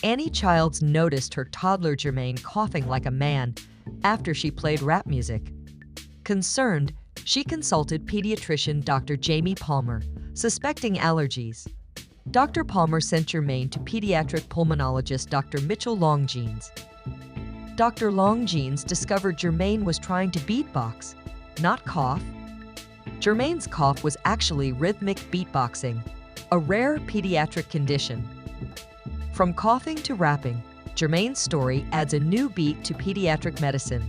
Annie Childs noticed her toddler Jermaine coughing like a man after she played rap music. Concerned, she consulted pediatrician Dr. Jamie Palmer, suspecting allergies. Dr. Palmer sent Jermaine to pediatric pulmonologist Dr. Mitchell Longjeans. Dr. Longjeans discovered Jermaine was trying to beatbox, not cough. Jermaine's cough was actually rhythmic beatboxing, a rare pediatric condition. From coughing to rapping, Jermaine's story adds a new beat to pediatric medicine.